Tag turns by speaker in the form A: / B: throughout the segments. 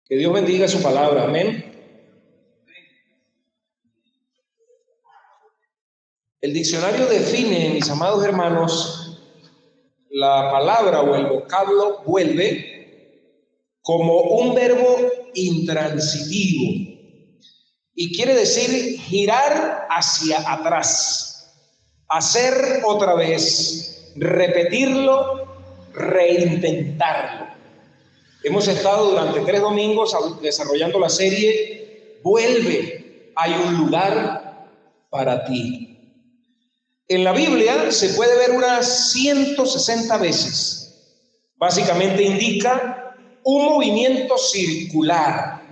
A: Que Dios bendiga su palabra, amén. El diccionario define, mis amados hermanos, la palabra o el vocablo vuelve como un verbo intransitivo y quiere decir girar hacia atrás, hacer otra vez, repetirlo, reintentarlo. Hemos estado durante 3 domingos desarrollando la serie Vuelve, hay un lugar para ti. En la Biblia se puede ver unas 160 veces. Básicamente indica un movimiento circular,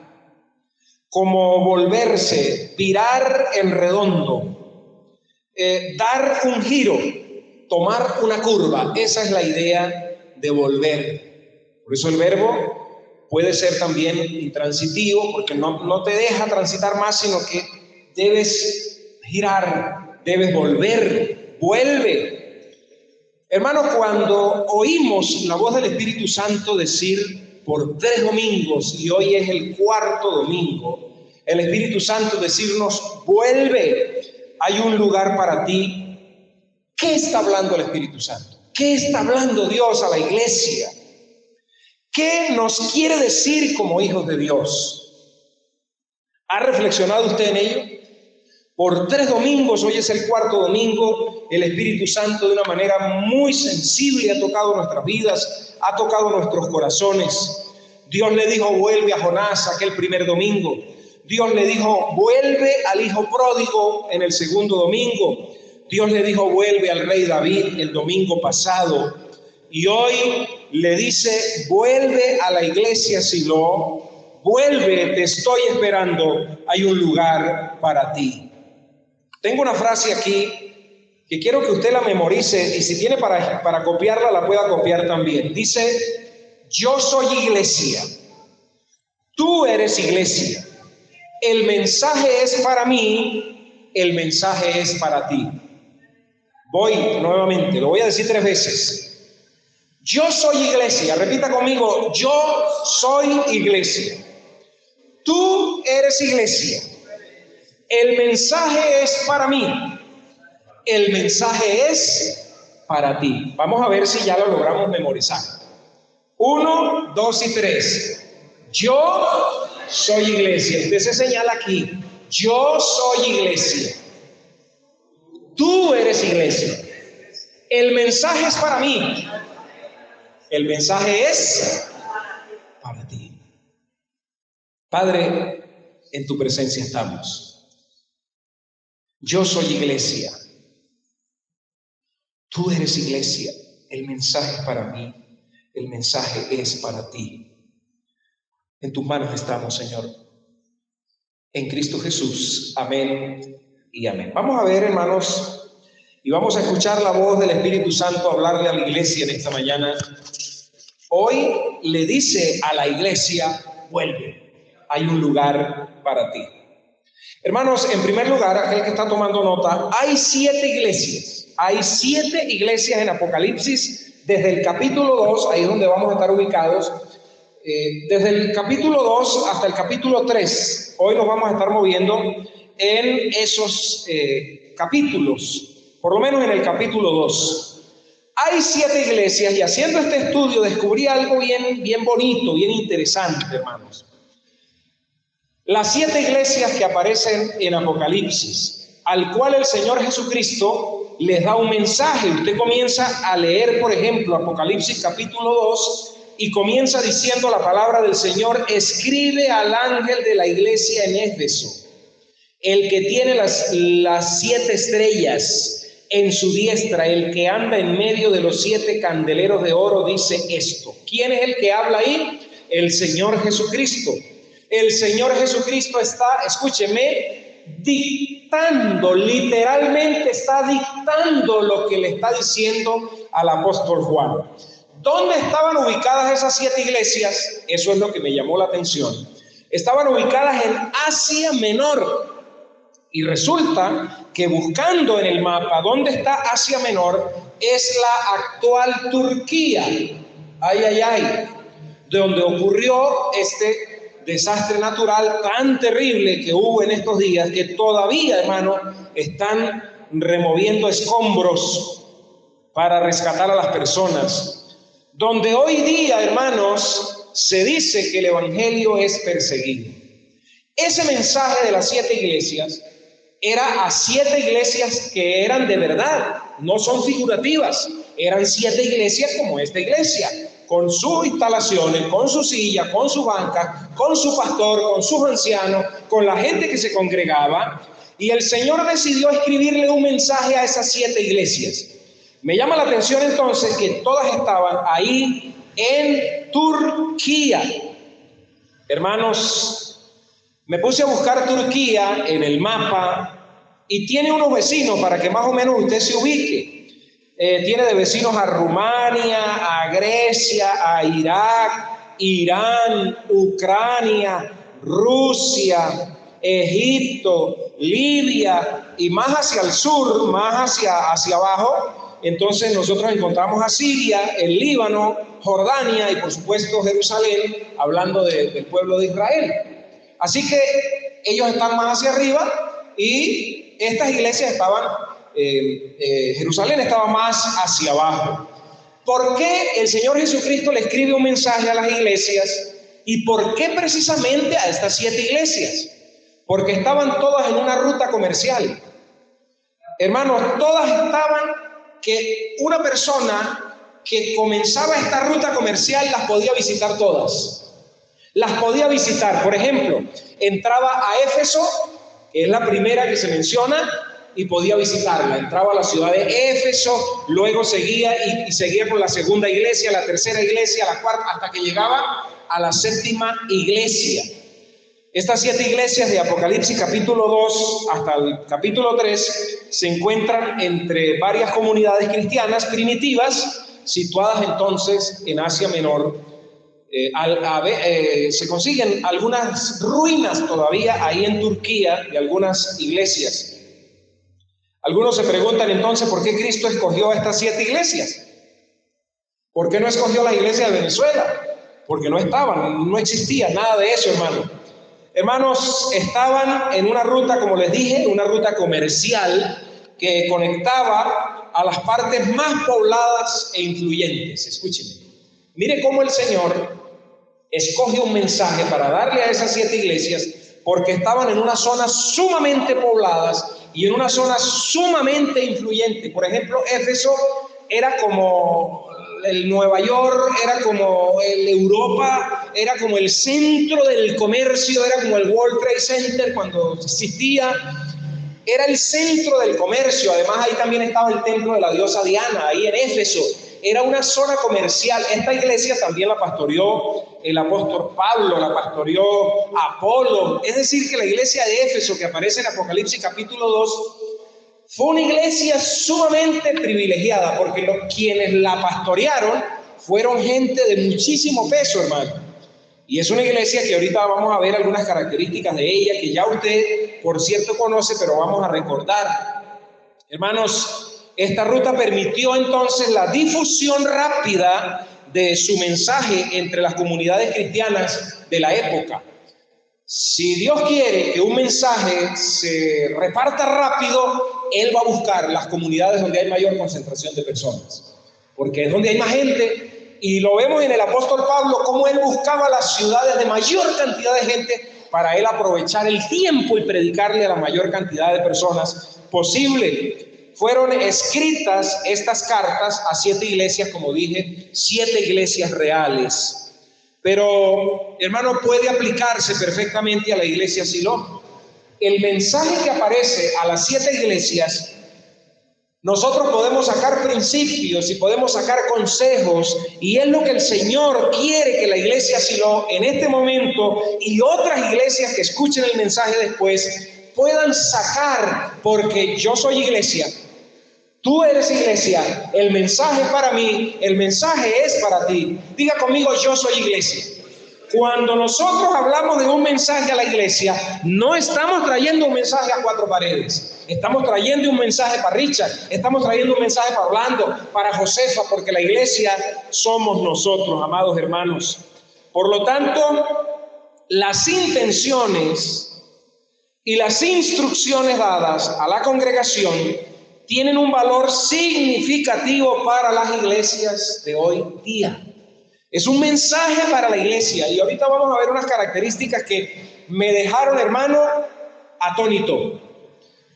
A: como volverse, virar en redondo, dar un giro, tomar una curva. Esa es la idea de volver. Por eso el verbo puede ser también intransitivo, porque no te deja transitar más, sino que debes girar, debes volver, vuelve. Hermano, cuando oímos la voz del Espíritu Santo decir por 3 domingos, y hoy es el 4º domingo, el Espíritu Santo decirnos, vuelve, hay un lugar para ti. ¿Qué está hablando el Espíritu Santo? ¿Qué está hablando Dios a la iglesia? ¿Qué nos quiere decir como hijos de Dios? ¿Ha reflexionado usted en ello? Por 3 domingos, hoy es el 4º domingo, el Espíritu Santo de una manera muy sensible ha tocado nuestras vidas, ha tocado nuestros corazones. Dios le dijo, vuelve a Jonás aquel primer domingo. Dios le dijo, vuelve al hijo pródigo en el 2º domingo. Dios le dijo, vuelve al rey David el domingo pasado. Y hoy le dice, vuelve a la iglesia Silo, vuelve, te estoy esperando, hay un lugar para ti. Tengo una frase aquí que quiero que usted la memorice y si tiene para copiarla, la pueda copiar también. Dice, yo soy iglesia, tú eres iglesia, el mensaje es para mí, el mensaje es para ti. Voy nuevamente, lo voy a decir 3 veces. Yo soy iglesia, repita conmigo, yo soy iglesia. Tú eres iglesia. El mensaje es para mí. El mensaje es para ti. Vamos a ver si ya lo logramos memorizar. 1, 2 y 3. Yo soy iglesia. Usted se señala aquí. Yo soy iglesia. Tú eres iglesia. El mensaje es para mí. El mensaje es para ti. Padre, en tu presencia estamos. Yo soy iglesia. Tú eres iglesia. El mensaje es para mí. El mensaje es para ti. En tus manos estamos, Señor. En Cristo Jesús. Amén y amén. Vamos a ver, hermanos, y vamos a escuchar la voz del Espíritu Santo hablarle a la iglesia en esta mañana. Hoy le dice a la iglesia, vuelve, hay un lugar para ti. Hermanos, en primer lugar, aquel que está tomando nota, hay 7 iglesias. Hay 7 iglesias en Apocalipsis, desde el capítulo 2, ahí es donde vamos a estar ubicados, desde el capítulo 2 hasta el capítulo 3. Hoy nos vamos a estar moviendo en esos capítulos, por lo menos en el capítulo 2. Hay 7 iglesias y haciendo este estudio descubrí algo bien bonito, bien interesante, hermanos. Las 7 iglesias que aparecen en Apocalipsis, al cual el Señor Jesucristo les da un mensaje. Usted comienza a leer, por ejemplo, Apocalipsis capítulo 2 y comienza diciendo la palabra del Señor, escribe al ángel de la iglesia en Éfeso, el que tiene las 7 estrellas en su diestra, el que anda en medio de los 7 candeleros de oro, dice esto. ¿Quién es el que habla ahí? El Señor Jesucristo. El Señor Jesucristo está, escúcheme, dictando, literalmente está dictando lo que le está diciendo al apóstol Juan. ¿Dónde estaban ubicadas esas 7 iglesias? Eso es lo que me llamó la atención. Estaban ubicadas en Asia Menor. Y resulta que buscando en el mapa dónde está Asia Menor, es la actual Turquía. De donde ocurrió este desastre natural tan terrible que hubo en estos días, que todavía, hermano, están removiendo escombros para rescatar a las personas. Donde hoy día, hermanos, se dice que el evangelio es perseguido. Ese mensaje de las 7 iglesias era a 7 iglesias que eran de verdad, no son figurativas. Eran 7 iglesias como esta iglesia, con sus instalaciones, con su silla, con su banca, con su pastor, con sus ancianos, con la gente que se congregaba. Y el Señor decidió escribirle un mensaje a esas 7 iglesias. Me llama la atención entonces que todas estaban ahí en Turquía. Hermanos, me puse a buscar Turquía en el mapa y tiene unos vecinos para que más o menos usted se ubique. Tiene de vecinos a Rumania, a Grecia, a Irak, Irán, Ucrania, Rusia, Egipto, Libia y más hacia el sur, más hacia abajo. Entonces nosotros encontramos a Siria, el Líbano, Jordania y por supuesto Jerusalén, hablando del pueblo de Israel. Así que ellos están más hacia arriba y estas iglesias estaban, Jerusalén estaba más hacia abajo. ¿Por qué el Señor Jesucristo le escribe un mensaje a las iglesias? ¿Y por qué precisamente a estas 7 iglesias? Porque estaban todas en una ruta comercial. Hermanos, todas estaban que una persona que comenzaba esta ruta comercial las podía visitar todas. Las podía visitar. Por ejemplo, entraba a Éfeso, que es la primera que se menciona, y podía visitarla. Entraba a la ciudad de Éfeso, luego seguía y seguía con la segunda iglesia, la tercera iglesia, la cuarta, hasta que llegaba a la 7ª iglesia. Estas 7 iglesias de Apocalipsis capítulo 2 hasta el capítulo 3 se encuentran entre varias comunidades cristianas primitivas situadas entonces en Asia Menor. Se consiguen algunas ruinas todavía ahí en Turquía de algunas iglesias. Algunos se preguntan entonces por qué Cristo escogió a estas 7 iglesias. ¿Por qué no escogió la iglesia de Venezuela? Porque no estaban, no existía nada de eso, hermano. Hermanos, estaban en una ruta, como les dije, una ruta comercial que conectaba a las partes más pobladas e influyentes. Escúchenme. Mire cómo el Señor escoge un mensaje para darle a esas 7 iglesias, porque estaban en una zona sumamente pobladas y en una zona sumamente influyente. Por ejemplo, Éfeso era como el Nueva York, era como el Europa, era como el centro del comercio, era como el World Trade Center cuando existía, era el centro del comercio. Además ahí también estaba el templo de la diosa Diana, ahí en Éfeso. Era una zona comercial. Esta iglesia también la pastoreó el apóstol Pablo, la pastoreó Apolo. Es decir, que la iglesia de Éfeso que aparece en Apocalipsis capítulo 2 fue una iglesia sumamente privilegiada, porque quienes la pastorearon fueron gente de muchísimo peso, hermano. Y es una iglesia que ahorita vamos a ver algunas características de ella, que ya usted, por cierto, conoce, pero vamos a recordar. Hermanos, esta ruta permitió entonces la difusión rápida de su mensaje entre las comunidades cristianas de la época. Si Dios quiere que un mensaje se reparta rápido, Él va a buscar las comunidades donde hay mayor concentración de personas, porque es donde hay más gente. Y lo vemos en el apóstol Pablo, cómo él buscaba las ciudades de mayor cantidad de gente para él aprovechar el tiempo y predicarle a la mayor cantidad de personas posible. Fueron escritas estas cartas a 7 iglesias, como dije, 7 iglesias reales. Pero, hermano, puede aplicarse perfectamente a la iglesia Silo. El mensaje que aparece a las 7 iglesias, nosotros podemos sacar principios y podemos sacar consejos, y es lo que el Señor quiere que la iglesia Silo en este momento y otras iglesias que escuchen el mensaje después puedan sacar, porque yo soy iglesia. Tú eres iglesia, el mensaje para mí, el mensaje es para ti. Diga conmigo, yo soy iglesia. Cuando nosotros hablamos de un mensaje a la iglesia, no estamos trayendo un mensaje a 4 paredes. Estamos trayendo un mensaje para Richard, estamos trayendo un mensaje para Orlando, para Josefa, porque la iglesia somos nosotros, amados hermanos. Por lo tanto, las intenciones y las instrucciones dadas a la congregación tienen un valor significativo para las iglesias de hoy día. Es un mensaje para la iglesia, y ahorita vamos a ver unas características que me dejaron, hermano, atónito.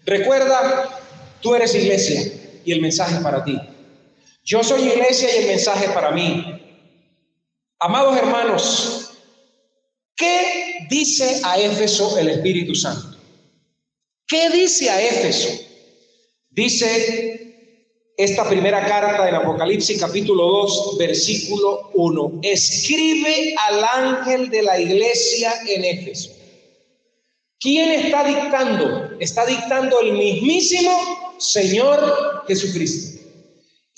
A: Recuerda, tú eres iglesia y el mensaje es para ti. Yo soy iglesia y el mensaje es para mí. Amados hermanos, ¿qué dice a Éfeso el Espíritu Santo? ¿Qué dice a Éfeso? Dice esta primera carta en Apocalipsis capítulo 2, versículo 1. Escribe al ángel de la iglesia en Éfeso. ¿Quién está dictando? Está dictando el mismísimo Señor Jesucristo.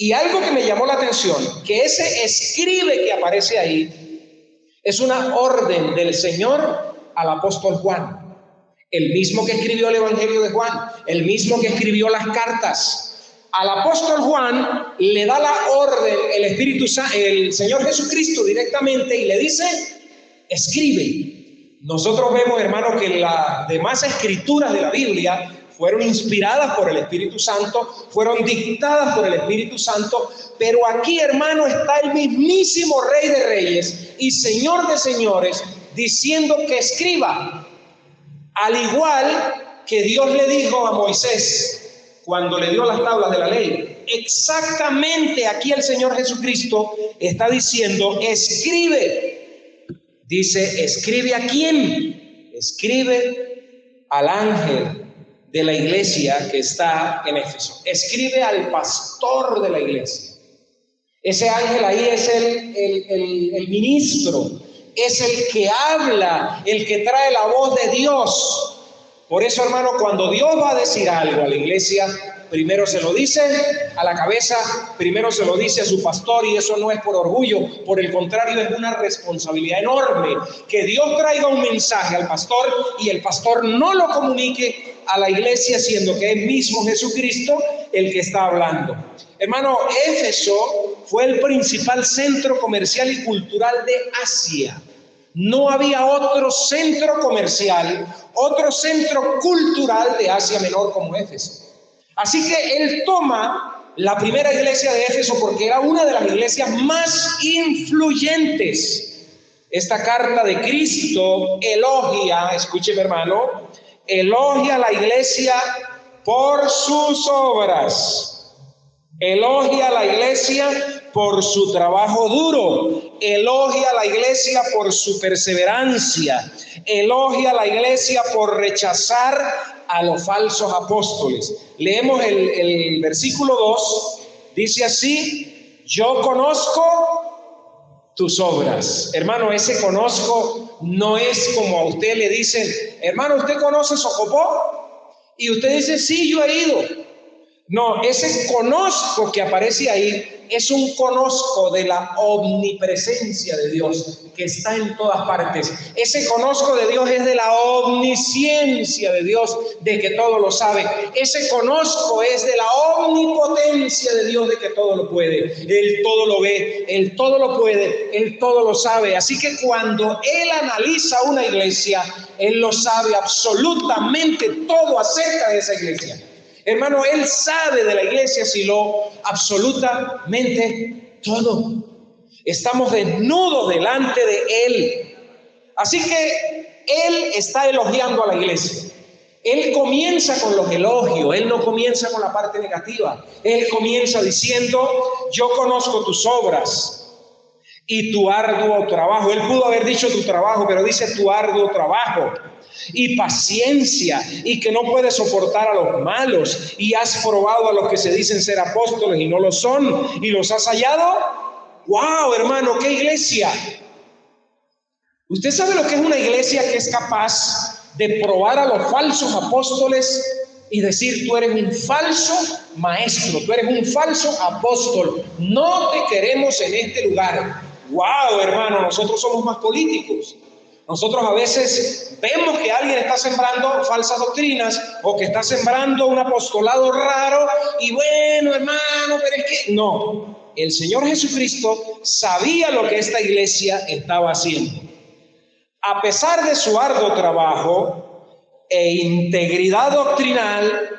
A: Y algo que me llamó la atención, que ese escribe que aparece ahí, es una orden del Señor al apóstol Juan. El mismo que escribió el Evangelio de Juan, el mismo que escribió las cartas. Al apóstol Juan le da la orden el Espíritu Santo, el Señor Jesucristo directamente, y le dice, escribe. Nosotros vemos, hermano, que las demás escrituras de la Biblia fueron inspiradas por el Espíritu Santo, fueron dictadas por el Espíritu Santo, pero aquí, hermano, está el mismísimo Rey de Reyes y Señor de Señores diciendo que escriba, al igual que Dios le dijo a Moisés cuando le dio las tablas de la ley. Exactamente aquí el Señor Jesucristo está diciendo, escribe. Dice, ¿escribe a quién? Escribe al ángel de la iglesia que está en Éfeso. Escribe al pastor de la iglesia. Ese ángel ahí es el ministro, es el que habla, el que trae la voz de Dios. Por eso, hermano, cuando Dios va a decir algo a la iglesia, primero se lo dice a la cabeza, primero se lo dice a su pastor, y eso no es por orgullo, por el contrario, es una responsabilidad enorme que Dios traiga un mensaje al pastor y el pastor no lo comunique a la iglesia, siendo que es mismo Jesucristo el que está hablando. Hermano, Éfeso fue el principal centro comercial y cultural de Asia. No había otro centro comercial, otro centro cultural de Asia Menor como Éfeso. Así que él toma la primera iglesia de Éfeso porque era una de las iglesias más influyentes. Esta carta de Cristo elogia, escúcheme hermano, elogia a la iglesia por sus obras. Elogia a la iglesia por su trabajo duro. Elogia a la iglesia por su perseverancia. Elogia a la iglesia por rechazar a los falsos apóstoles. Leemos el versículo 2. Dice así: yo conozco tus obras. Hermano, ese conozco no es como a usted le dicen, hermano, ¿usted conoce Socopó? Y usted dice, sí, yo he ido. No, ese conozco que aparece ahí es un conozco de la omnipresencia de Dios, que está en todas partes. Ese conozco de Dios es de la omnisciencia de Dios, de que todo lo sabe. Ese conozco es de la omnipotencia de Dios, de que todo lo puede. Él todo lo ve, Él todo lo puede, Él todo lo sabe. Así que cuando Él analiza una iglesia, Él lo sabe absolutamente todo acerca de esa iglesia. Hermano, Él sabe de la iglesia Silo absolutamente todo. Estamos desnudos delante de Él. Así que Él está elogiando a la iglesia. Él comienza con los elogios, Él no comienza con la parte negativa. Él comienza diciendo, yo conozco tus obras y tu arduo trabajo. Él pudo haber dicho tu trabajo, pero dice tu arduo trabajo. Y paciencia, y que no puedes soportar a los malos, y has probado a los que se dicen ser apóstoles y no lo son, y los has hallado. ¡Wow, hermano! ¡Qué iglesia! ¿Usted sabe lo que es una iglesia que es capaz de probar a los falsos apóstoles y decir, tú eres un falso maestro, tú eres un falso apóstol, no te queremos en este lugar? ¡Wow, hermano! Nosotros somos más políticos. Nosotros a veces vemos que alguien está sembrando falsas doctrinas o que está sembrando un apostolado raro y bueno, hermano, pero es que no. El Señor Jesucristo sabía lo que esta iglesia estaba haciendo. A pesar de su arduo trabajo e integridad doctrinal,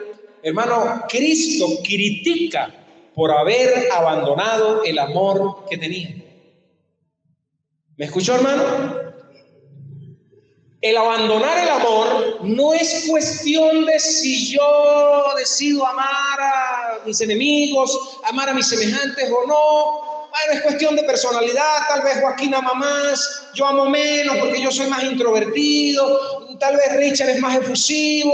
A: hermano, Cristo critica por haber abandonado el amor que tenía. ¿Me escuchó, hermano? El abandonar el amor no es cuestión de si yo decido amar a mis enemigos, amar a mis semejantes o no. Bueno, es cuestión de personalidad. Tal vez Joaquín ama más, yo amo menos porque yo soy más introvertido. Tal vez Richard es más efusivo.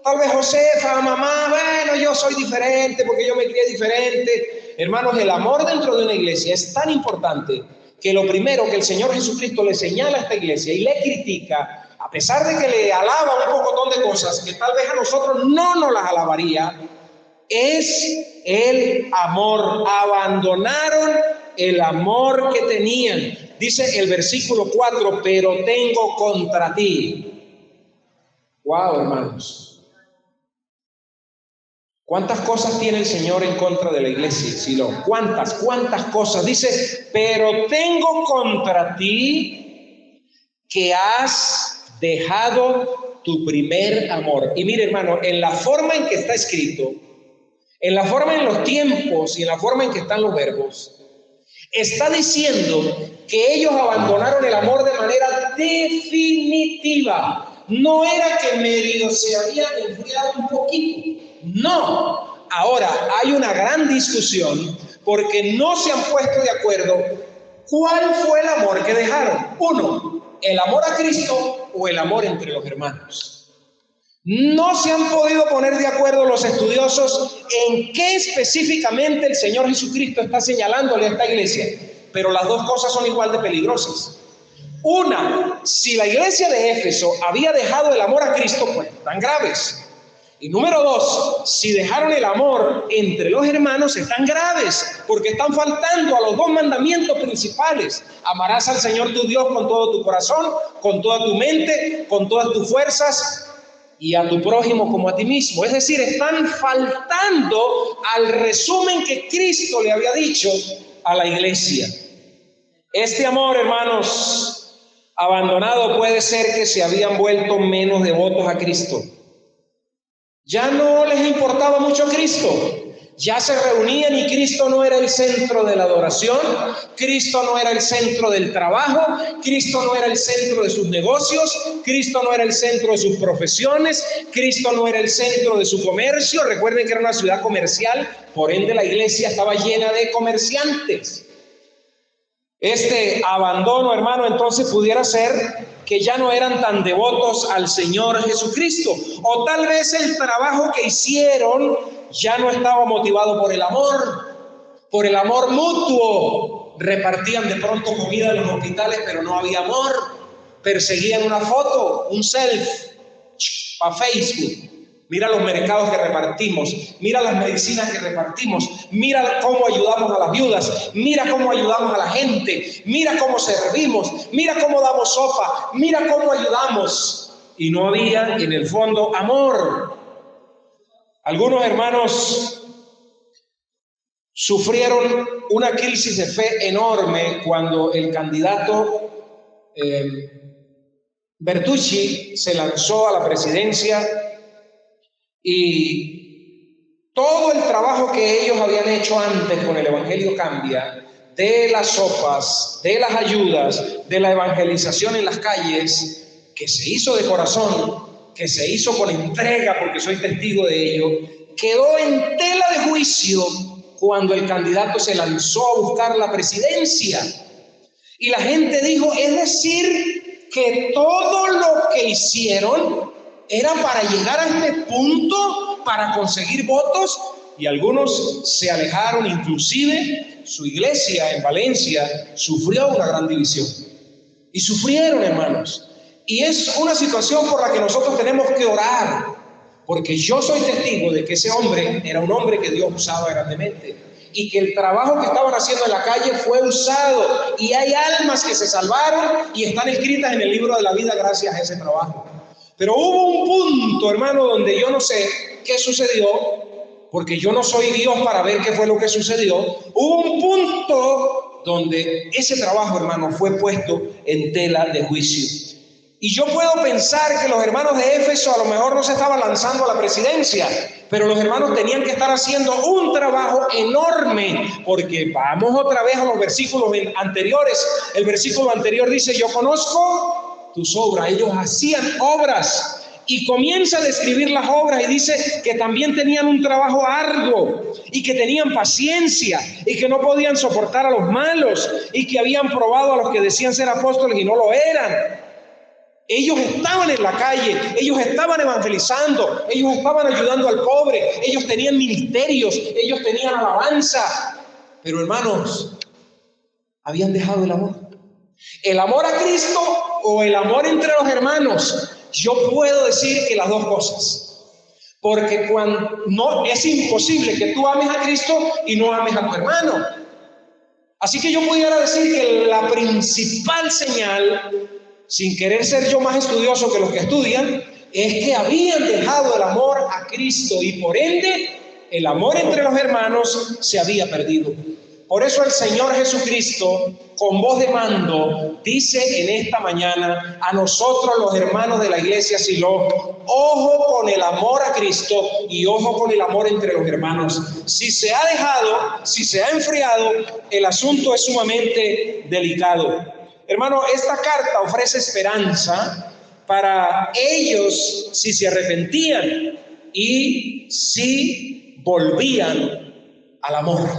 A: Tal vez Josefa ama más. Bueno, yo soy diferente porque yo me crié diferente. Hermanos, el amor dentro de una iglesia es tan importante que lo primero que el Señor Jesucristo le señala a esta iglesia y le critica, a pesar de que le alaba un pocotón de cosas que tal vez a nosotros no nos las alabaría, es el amor. Abandonaron el amor que tenían. Dice el versículo 4, pero tengo contra ti. Wow, hermanos. ¿Cuántas cosas tiene el Señor en contra de la iglesia? Silo, ¿cuántas cosas? Dice, pero tengo contra ti que has dejado tu primer amor. Y mire, hermano, en la forma en que está escrito, en la forma, en los tiempos y en la forma en que están los verbos, está diciendo que ellos abandonaron el amor de manera definitiva. No era que medio se había enfriado un poquito. No. Ahora hay una gran discusión porque no se han puesto de acuerdo cuál fue el amor que dejaron. Uno, el amor a Cristo o el amor entre los hermanos. No se han podido poner de acuerdo los estudiosos en qué específicamente el Señor Jesucristo está señalándole a esta iglesia, pero las dos cosas son igual de peligrosas. Una, si la iglesia de Éfeso había dejado el amor a Cristo, pues están graves. Y número dos, si dejaron el amor entre los hermanos, están graves, porque están faltando a los dos mandamientos principales. Amarás al Señor tu Dios con todo tu corazón, con toda tu mente, con todas tus fuerzas, y a tu prójimo como a ti mismo. Es decir, están faltando al resumen que Cristo le había dicho a la iglesia. Este amor, hermanos, abandonado, puede ser que se habían vuelto menos devotos a Cristo. Ya no les importaba mucho Cristo. Ya se reunían y Cristo no era el centro de la adoración, Cristo no era el centro del trabajo, Cristo no era el centro de sus negocios, Cristo no era el centro de sus profesiones, Cristo no era el centro de su comercio. Recuerden que era una ciudad comercial, por ende la iglesia estaba llena de comerciantes. Este abandono, hermano, entonces pudiera ser que ya no eran tan devotos al Señor Jesucristo, o tal vez el trabajo que hicieron ya no estaba motivado por el amor mutuo. Repartían de pronto comida en los hospitales, pero no había amor. Perseguían una foto, un selfie para Facebook. Mira los mercados que repartimos, mira las medicinas que repartimos, mira cómo ayudamos a las viudas, mira cómo ayudamos a la gente, mira cómo servimos, mira cómo damos sopa, mira cómo ayudamos. Y no había en el fondo amor. Algunos hermanos sufrieron una crisis de fe enorme cuando el candidato Bertucci se lanzó a la presidencia. Y todo el trabajo que ellos habían hecho antes con el Evangelio Cambia, de las sopas, de las ayudas, de la evangelización en las calles, que se hizo de corazón, que se hizo con entrega, porque soy testigo de ello, quedó en tela de juicio cuando el candidato se lanzó a buscar la presidencia. Y la gente dijo, es decir, que todo lo que hicieron era para llegar a este punto, para conseguir votos, y algunos se alejaron. Inclusive su iglesia en Valencia sufrió una gran división. Y sufrieron, hermanos. Y es una situación por la que nosotros tenemos que orar, porque yo soy testigo de que ese hombre era un hombre que Dios usaba grandemente, y que el trabajo que estaban haciendo en la calle fue usado, y hay almas que se salvaron y están escritas en el libro de la vida gracias a ese trabajo. Pero hubo un punto, hermano, donde yo no sé qué sucedió, porque yo no soy Dios para ver qué fue lo que sucedió. Hubo un punto donde ese trabajo, hermano, fue puesto en tela de juicio. Y yo puedo pensar que los hermanos de Éfeso a lo mejor no se estaban lanzando a la presidencia, pero los hermanos tenían que estar haciendo un trabajo enorme, porque vamos otra vez a los versículos anteriores. El versículo anterior dice: yo conozco tus obras. Ellos hacían obras. Y comienza a describir las obras y dice que también tenían un trabajo arduo y que tenían paciencia y que no podían soportar a los malos y que habían probado a los que decían ser apóstoles y no lo eran. Ellos estaban en la calle, ellos estaban evangelizando, ellos estaban ayudando al pobre, ellos tenían ministerios, ellos tenían alabanza. Pero hermanos, habían dejado el amor. El amor a Cristo o el amor entre los hermanos. Yo puedo decir que las dos cosas, porque no es imposible que tú ames a Cristo y no ames a tu hermano. Así que yo pudiera decir que la principal señal, sin querer ser yo más estudioso que los que estudian, es que habían dejado el amor a Cristo y por ende el amor entre los hermanos se había perdido. Por eso el Señor Jesucristo, con voz de mando, dice en esta mañana a nosotros los hermanos de la iglesia Silo: ojo con el amor a Cristo y ojo con el amor entre los hermanos. Si se ha dejado, si se ha enfriado, el asunto es sumamente delicado. Hermano, esta carta ofrece esperanza para ellos si se arrepentían y si volvían al amor.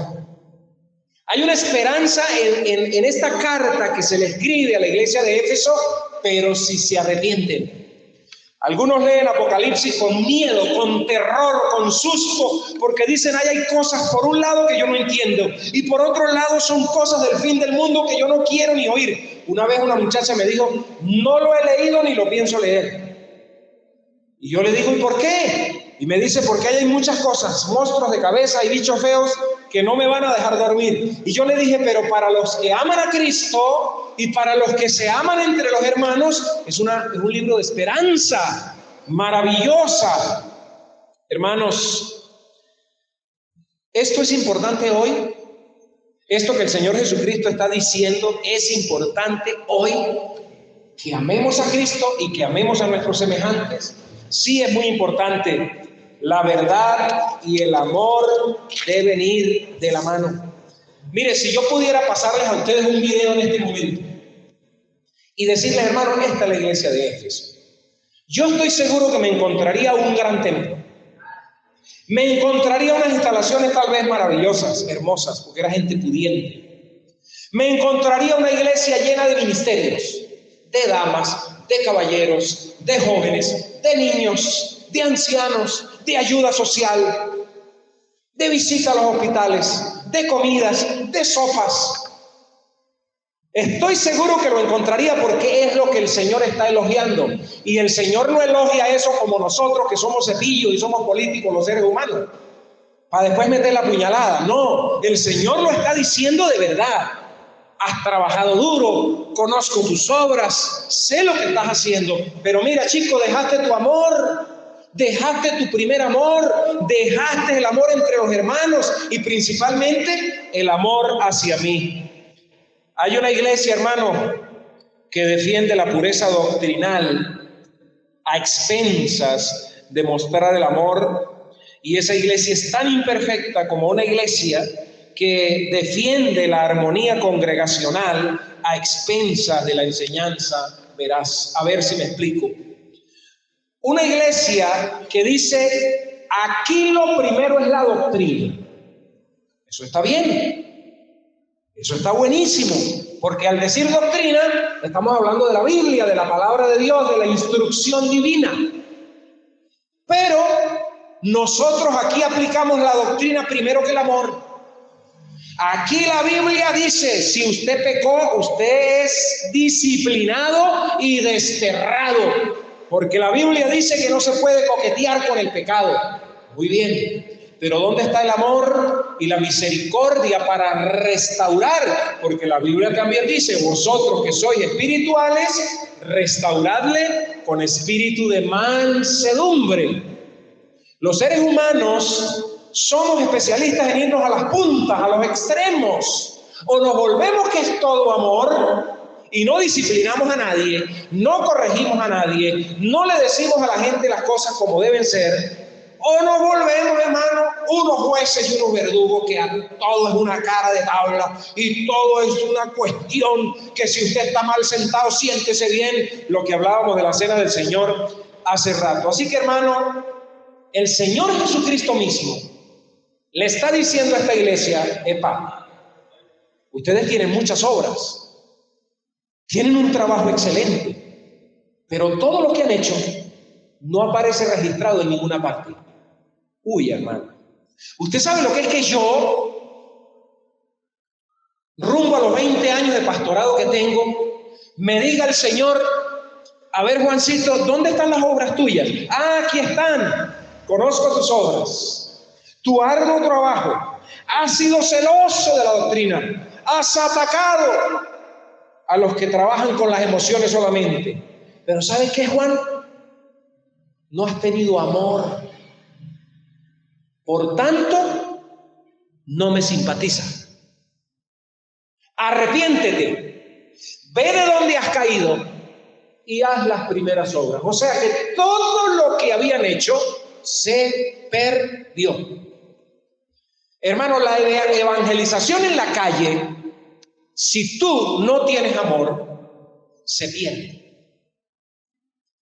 A: Hay una esperanza en esta carta que se le escribe a la iglesia de Éfeso, pero si se arrepienten. Algunos leen Apocalipsis con miedo, con terror, con susto, porque dicen: hay cosas por un lado que yo no entiendo, y por otro lado son cosas del fin del mundo que yo no quiero ni oír. Una vez una muchacha me dijo: no lo he leído ni lo pienso leer. Y yo le digo: ¿y por qué? Y me dice: porque hay muchas cosas, monstruos de cabeza y bichos feos que no me van a dejar dormir. Y yo le dije: pero para los que aman a Cristo y para los que se aman entre los hermanos, es un libro de esperanza maravillosa. Hermanos, esto es importante hoy. Esto que el Señor Jesucristo está diciendo es importante hoy, que amemos a Cristo y que amemos a nuestros semejantes. Sí, es muy importante. La verdad y el amor deben ir de la mano. Mire, si yo pudiera pasarles a ustedes un video en este momento y decirles: hermano, esta es la iglesia de Éfeso, yo estoy seguro que me encontraría un gran templo. Me encontraría unas instalaciones tal vez maravillosas, hermosas, porque era gente pudiente. Me encontraría una iglesia llena de ministerios, de damas, de caballeros, de jóvenes, de niños, de ancianos, de ayuda social, de visita a los hospitales, de comidas, de sopas. Estoy seguro que lo encontraría, porque es lo que el Señor está elogiando. Y el Señor no elogia eso como nosotros, que somos cepillos y somos políticos, los seres humanos, para después meter la puñalada. No, el Señor lo está diciendo de verdad. Has trabajado duro, conozco tus obras, sé lo que estás haciendo, pero mira, chico, dejaste tu amor, dejaste tu primer amor, dejaste el amor entre los hermanos y principalmente el amor hacia mí. Hay una iglesia, hermano, que defiende la pureza doctrinal a expensas de mostrar el amor, y esa iglesia es tan imperfecta como una iglesia que defiende la armonía congregacional a expensas de la enseñanza veraz. A ver si me explico. Una iglesia que dice: aquí lo primero es la doctrina. Eso está bien. Eso está buenísimo, porque al decir doctrina estamos hablando de la Biblia, de la palabra de Dios, de la instrucción divina. Pero nosotros aquí aplicamos la doctrina primero que el amor. Aquí la Biblia dice: si usted pecó, usted es disciplinado y desterrado, porque la Biblia dice que no se puede coquetear con el pecado. Muy bien. Pero ¿dónde está el amor y la misericordia para restaurar? Porque la Biblia también dice: vosotros que sois espirituales, restauradle con espíritu de mansedumbre. Los seres humanos somos especialistas en irnos a las puntas, a los extremos. O nos volvemos que es todo amor y no disciplinamos a nadie, no corregimos a nadie, no le decimos a la gente las cosas como deben ser, o nos volvemos, hermano, unos jueces y unos verdugos que todo es una cara de tabla y todo es una cuestión que si usted está mal sentado, siéntese bien, lo que hablábamos de la cena del Señor hace rato. Así que, hermano, el Señor Jesucristo mismo le está diciendo a esta iglesia: epa, ustedes tienen muchas obras, tienen un trabajo excelente, pero todo lo que han hecho no aparece registrado en ninguna parte. Uy, hermano, usted sabe lo que es que yo, rumbo a los 20 años de pastorado que tengo, me diga el Señor: a ver, Juancito, ¿dónde están las obras tuyas? Ah, aquí están. Conozco tus obras, tu arduo trabajo. Has sido celoso de la doctrina. Has atacado a los que trabajan con las emociones solamente. Pero ¿sabes qué, Juan? No has tenido amor. Por tanto, no me simpatiza. Arrepiéntete. Ve de dónde has caído y haz las primeras obras. O sea que todo lo que habían hecho se perdió. Hermano, la evangelización en la calle, si tú no tienes amor, se pierde.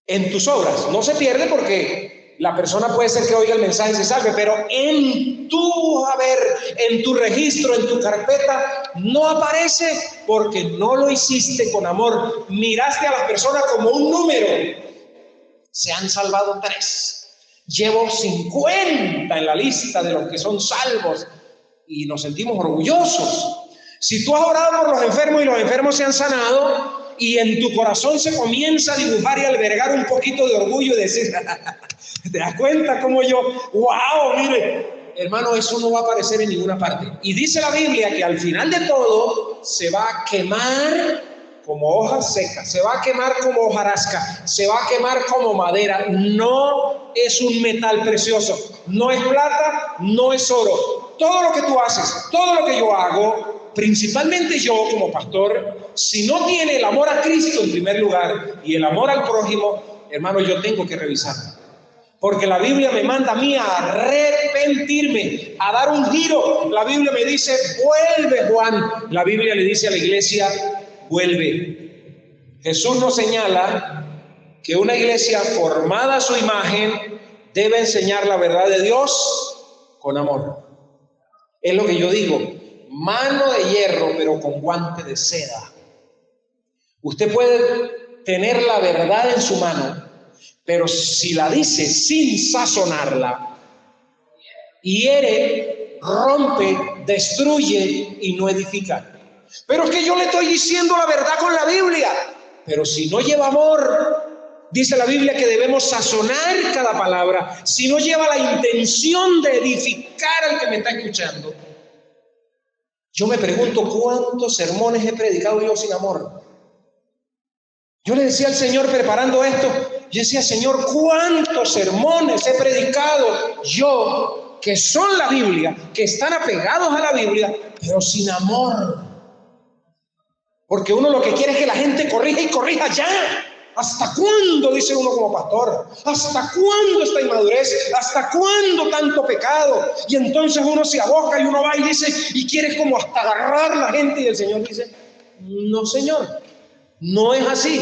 A: En tus obras no se pierde porque la persona puede ser que oiga el mensaje y se salve, pero en tu haber, en tu registro, en tu carpeta, no aparece porque no lo hiciste con amor. Miraste a las personas como un número. Se han salvado 3. Llevo 50 en la lista de los que son salvos y nos sentimos orgullosos. Si tú has orado por los enfermos y los enfermos se han sanado y en tu corazón se comienza a dibujar y albergar un poquito de orgullo y decir, ¿te das cuenta cómo yo? ¡Wow! Mire, hermano, eso no va a aparecer en ninguna parte. Y dice la Biblia que al final de todo se va a quemar como hoja seca, se va a quemar como hojarasca, se va a quemar como madera. No es un metal precioso, no es plata, no es oro. Todo lo que tú haces, todo lo que yo hago, principalmente yo como pastor, si no tiene el amor a Cristo en primer lugar y el amor al prójimo, hermano, yo tengo que revisarlo. Porque la Biblia me manda a mí a arrepentirme, a dar un giro. La Biblia me dice, vuelve, Juan. La Biblia le dice a la iglesia, vuelve. Jesús nos señala que una iglesia formada a su imagen debe enseñar la verdad de Dios con amor. Es lo que yo digo, mano de hierro pero con guante de seda. Usted puede tener la verdad en su mano, pero si la dice sin sazonarla, hiere, rompe, destruye y no edifica. Pero es que yo le estoy diciendo la verdad con la Biblia. Pero si no lleva amor, dice la Biblia que debemos sazonar cada palabra. Si no lleva la intención de edificar al que me está escuchando. Yo me pregunto cuántos sermones he predicado yo sin amor. Yo le decía al Señor preparando esto, yo decía, Señor, cuántos sermones he predicado yo que son la Biblia, que están apegados a la Biblia, pero sin amor. Porque uno lo que quiere es que la gente corrija y corrija ya. ¿Hasta cuándo? Dice uno como pastor. ¿Hasta cuándo esta inmadurez? ¿Hasta cuándo tanto pecado? Y entonces uno se aboca y uno va y dice, y quiere como hasta agarrar a la gente. Y el Señor dice, no, Señor, no es así.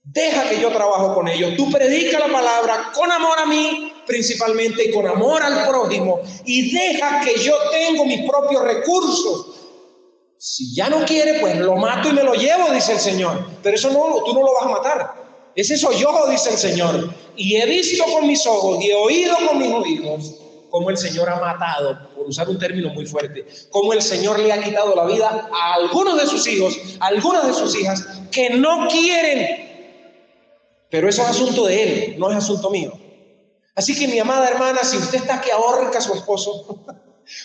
A: Deja que yo trabajo con ellos. Tú predica la palabra con amor a mí, principalmente, y con amor al prójimo. Y deja que yo tengo mis propios recursos. Si ya no quiere, pues lo mato y me lo llevo, dice el Señor. Pero eso no, tú no lo vas a matar. Ese soy yo, dice el Señor. Y he visto con mis ojos y he oído con mis oídos cómo el Señor ha matado, por usar un término muy fuerte, cómo el Señor le ha quitado la vida a algunos de sus hijos, a algunas de sus hijas, que no quieren. Pero eso es asunto de Él, no es asunto mío. Así que mi amada hermana, si usted está que ahorca a su esposo,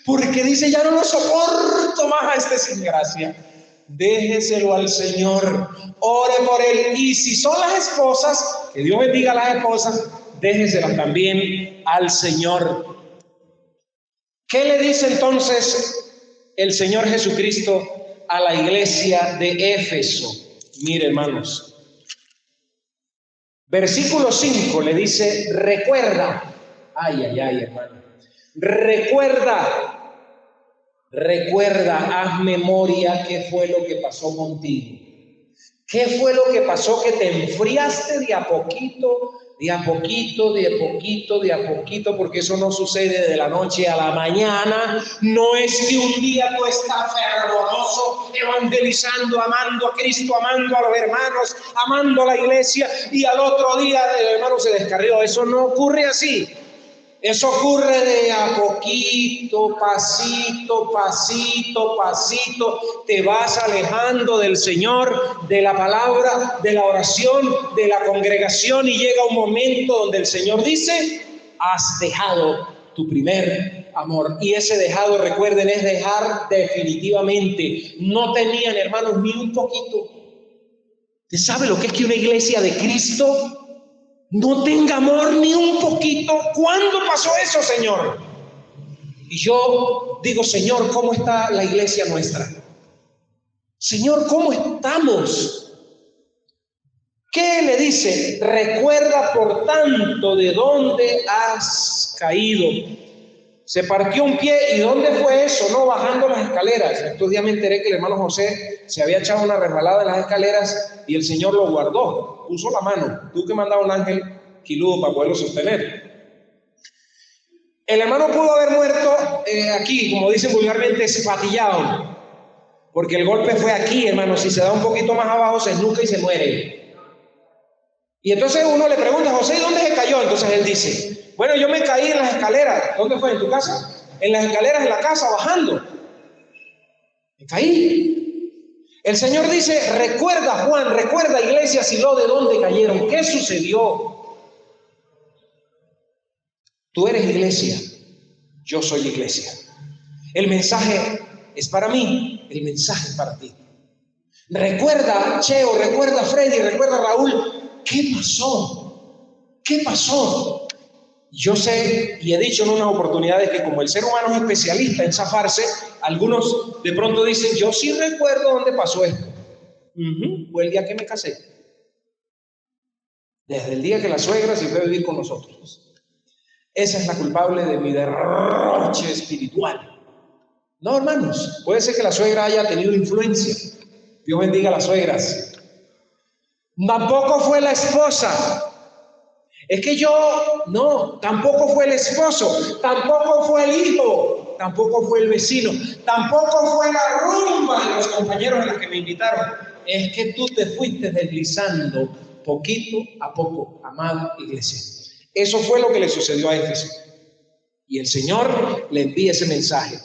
A: porque dice, ya no lo soporto más a este sin gracia, déjeselo al Señor, ore por él. Y si son las esposas, que Dios bendiga a las esposas, déjeselas también al Señor. ¿Qué le dice entonces el Señor Jesucristo a la iglesia de Éfeso? Mire, hermanos, versículo 5 le dice, recuerda. Ay, hermano. Recuerda, haz memoria qué fue lo que pasó contigo. ¿Qué fue lo que pasó que te enfriaste de a poquito, porque eso no sucede de la noche a la mañana? No es que un día tú estás fervoroso, evangelizando, amando a Cristo, amando a los hermanos, amando a la iglesia, y al otro día el hermano se descarrió. Eso no ocurre así. Eso ocurre de a poquito, pasito, te vas alejando del Señor, de la palabra, de la oración, de la congregación, y llega un momento donde el Señor dice, has dejado tu primer amor. Y ese dejado, recuerden, es dejar definitivamente. No tenían, hermanos, ni un poquito. ¿Usted sabe lo que es que una iglesia de Cristo no tenga amor ni un poquito? ¿Cuándo pasó eso, Señor? Y yo digo, Señor, ¿cómo está la iglesia nuestra? Señor, ¿cómo estamos? ¿Qué le dice? Recuerda, por tanto, de dónde has caído. Se partió un pie. ¿Y dónde fue eso? No, bajando las escaleras. Estos días me enteré que el hermano José se había echado una resbalada en las escaleras y el Señor lo guardó. Puso la mano. Tuvo que mandar un ángel quiludo para poderlo sostener. El hermano pudo haber muerto aquí, como dicen vulgarmente, espatillado. Porque el golpe fue aquí, hermano. Si se da un poquito más abajo, se esnuca y se muere. Y entonces uno le pregunta, José, ¿dónde se cayó? Entonces él dice, bueno, yo me caí en las escaleras. ¿Dónde fue? ¿En tu casa? En las escaleras de la casa, bajando. Me caí. El Señor dice, recuerda, Juan, recuerda, iglesia Silo, de dónde cayeron. ¿Qué sucedió? Tú eres iglesia, yo soy iglesia. El mensaje es para mí, el mensaje es para ti. Recuerda, Cheo, recuerda, Freddy, recuerda, Raúl. ¿Qué pasó? ¿Qué pasó? Yo sé y he dicho en unas oportunidades que como el ser humano es especialista en zafarse, algunos de pronto dicen, yo sí recuerdo dónde pasó esto. Fue el día que me casé. Desde el día que la suegra se fue a vivir con nosotros. Esa es la culpable de mi derroche espiritual. No, hermanos, puede ser que la suegra haya tenido influencia. Dios bendiga a las suegras. Tampoco fue la esposa. Es que no, tampoco fue el esposo, tampoco fue el hijo, tampoco fue el vecino, tampoco fue la rumba de los compañeros a los que me invitaron. Es que tú te fuiste deslizando poquito a poco, amada iglesia. Eso fue lo que le sucedió a Éfeso. Y el Señor le envía ese mensaje.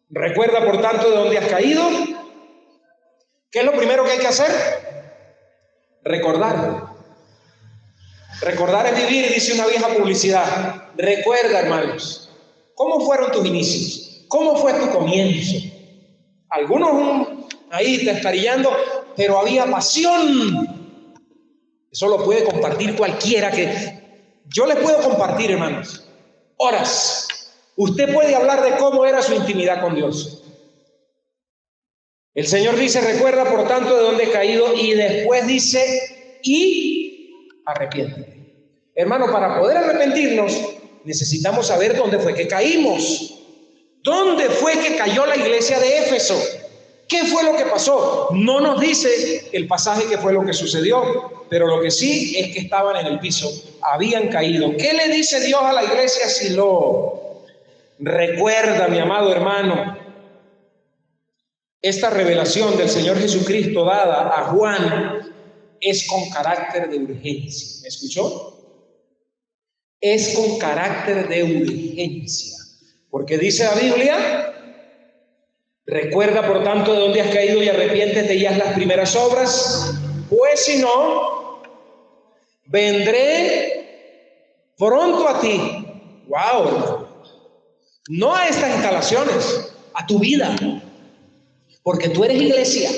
A: Recuerda, por tanto, de dónde has caído. ¿Qué es lo primero que hay que hacer? Recordar. Recordar es vivir, dice una vieja publicidad. Recuerda, hermanos, ¿cómo fueron tus inicios? ¿Cómo fue tu comienzo? Algunos ahí descarillando, pero había pasión. Eso lo puede compartir cualquiera yo les puedo compartir, hermanos, horas. Usted puede hablar de cómo era su intimidad con Dios. El Señor dice, recuerda, por tanto, de dónde he caído, y después dice, y arrepiéntete. Hermano, para poder arrepentirnos, necesitamos saber dónde fue que caímos. ¿Dónde fue que cayó la iglesia de Éfeso? ¿Qué fue lo que pasó? No nos dice el pasaje qué fue lo que sucedió, pero lo que sí es que estaban en el piso, habían caído. ¿Qué le dice Dios a la iglesia Silo? Recuerda, mi amado hermano, esta revelación del Señor Jesucristo dada a Juan es con carácter de urgencia. ¿Me escuchó? Es con carácter de urgencia. Porque dice la Biblia, recuerda por tanto de dónde has caído y arrepiéntete y haz las primeras obras, pues si no, vendré pronto a ti. ¡Wow! Hermano. No a estas instalaciones, a tu vida. Porque tú eres iglesia,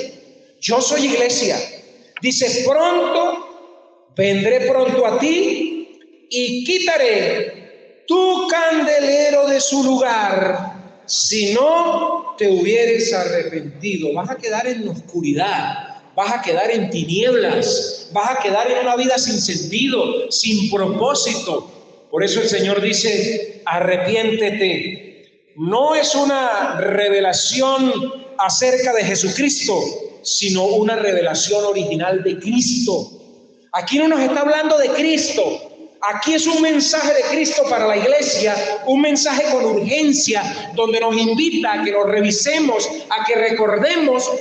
A: yo soy iglesia. Dice, pronto, vendré pronto a ti y quitaré tu candelero de su lugar, si no te hubieres arrepentido. Vas a quedar en la oscuridad, vas a quedar en tinieblas, vas a quedar en una vida sin sentido, sin propósito. Por eso el Señor dice, arrepiéntete. No es una revelación acerca de Jesucristo, sino una revelación original de Cristo. Aquí no nos está hablando de Cristo. Aquí es un mensaje de Cristo para la iglesia, un mensaje con urgencia, donde nos invita a que lo revisemos, a que recordemos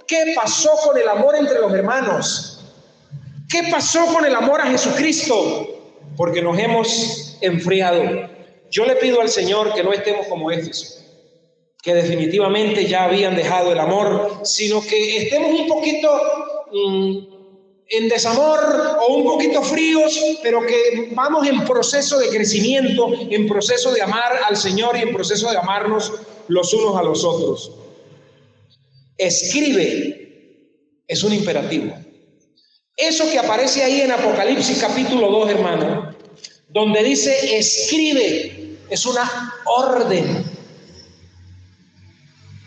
A: qué pasó con el amor entre los hermanos, qué pasó con el amor a Jesucristo, porque nos hemos enfriado. Yo le pido al Señor que no estemos como Éfeso, que definitivamente ya habían dejado el amor, sino que estemos un poquito en desamor o un poquito fríos, pero que vamos en proceso de crecimiento, en proceso de amar al Señor y en proceso de amarnos los unos a los otros. Escribe es un imperativo. Eso que aparece ahí en Apocalipsis capítulo 2, hermano, donde dice escribe, es una orden.